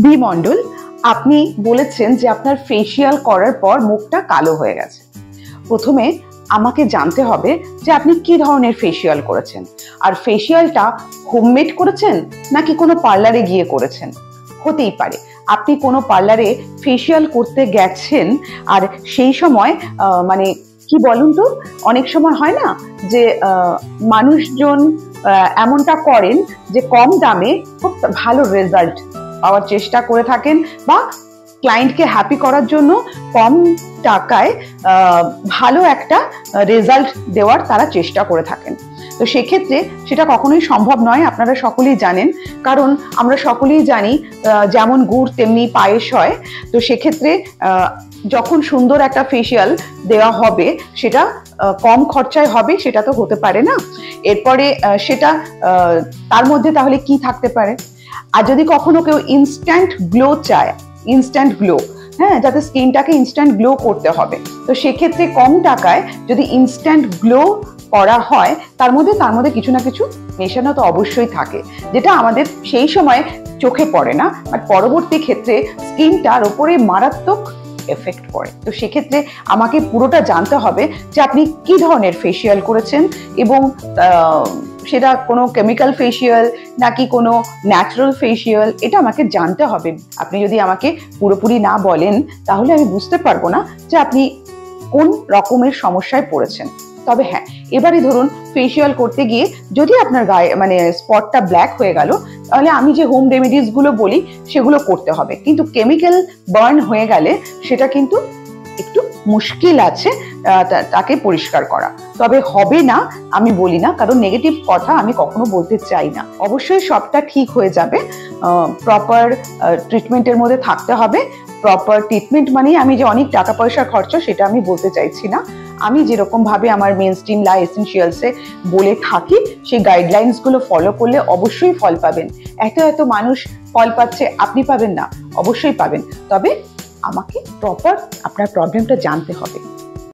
B মণ্ডল, আপনি বলেছেন যে আপনার ফেসিয়াল করার পর মুখটা কালো হয়ে গেছে। প্রথমে আমাকে জানতে হবে যে আপনি কি ধরনের ফেসিয়াল করেছেন, আর ফেসিয়ালটা হোমমেড করেছেন নাকি কোনো পার্লারে গিয়ে করেছেন। হতেই পারে আপনি কোনো পার্লারে ফেসিয়াল করতে গেছেন, আর সেই সময় মানে কি বলুন তো, অনেক সময় হয় না যে মানুষজন এমনটা করেন যে কম দামে খুব ভালো রেজাল্ট পাওয়ার চেষ্টা করে থাকেন, বা ক্লায়েন্টকে হ্যাপি করার জন্য কম টাকায় ভালো একটা রেজাল্ট দেওয়ার তারা চেষ্টা করে থাকেন। তো সেক্ষেত্রে সেটা কখনোই সম্ভব নয়, আপনারা সকলেই জানেন। কারণ আমরা সকলেই জানি যেমন গুড় তেমনি পায়েস হয়। তো সেক্ষেত্রে যখন সুন্দর একটা ফেসিয়াল দেওয়া হবে সেটা কম খরচায় হবে সেটা তো হতে পারে না। এরপরে সেটা তার মধ্যে তাহলে কি থাকতে পারে? আর যদি কখনো কেউ ইনস্ট্যান্ট গ্লো চায়, ইনস্ট্যান্ট গ্লো, হ্যাঁ, যাতে স্কিনটাকে ইনস্ট্যান্ট গ্লো করতে হবে, তো সেক্ষেত্রে কম টাকায় যদি ইনস্ট্যান্ট গ্লো করা হয় তার মধ্যে কিছু না কিছু মেশানো তো অবশ্যই থাকে, যেটা আমাদের সেই সময় চোখে পড়ে না, বাট পরবর্তী ক্ষেত্রে স্কিনটার ওপরে মারাত্মক এফেক্ট পড়ে। তো সেক্ষেত্রে আমাকে পুরোটা জানতে হবে যে আপনি কি ধরনের ফেসিয়াল করেছেন, এবং সেটা কোনো কেমিক্যাল ফেসিয়াল নাকি কোনো ন্যাচারাল ফেসিয়াল, এটা আমাকে জানতে হবে। আপনি যদি আমাকে পুরোপুরি না বলেন তাহলে আমি বুঝতে পারবো না যে আপনি কোন রকমের সমস্যায় পড়েছেন। তবে হ্যাঁ, এবারে ধরুন ফেসিয়াল করতে গিয়ে যদি আপনার গায়ে মানে স্পটটা ব্ল্যাক হয়ে গেল, তাহলে আমি যে হোম রেমেডিস গুলো বলি সেগুলো করতে হবে। কিন্তু কেমিক্যাল বার্ন হয়ে গেলে সেটা কিন্তু একটু মুশকিল আছে তাকে পরিষ্কার করা। তবে হবে না আমি বলি না, কারণ নেগেটিভ কথা আমি কখনো বলতে চাই না। অবশ্যই সবটা ঠিক হয়ে যাবে, প্রপার ট্রিটমেন্টের মধ্যে থাকতে হবে। প্রপার ট্রিটমেন্ট মানে আমি যে অনেক টাকা পয়সা খরচা সেটা আমি বলতে চাইছি না। আমি যেরকম ভাবে আমার মেইনস্ট্রিম লা এসেনশিয়ালসে বলে থাকি সেই গাইডলাইন্স গুলো ফলো করলে অবশ্যই ফল পাবেন। এত মানুষ ফল পাচ্ছে, আপনি পাবেন না? অবশ্যই পাবেন। তবে আমাকে প্রপার আপনার প্রবলেমটা জানতে হবে।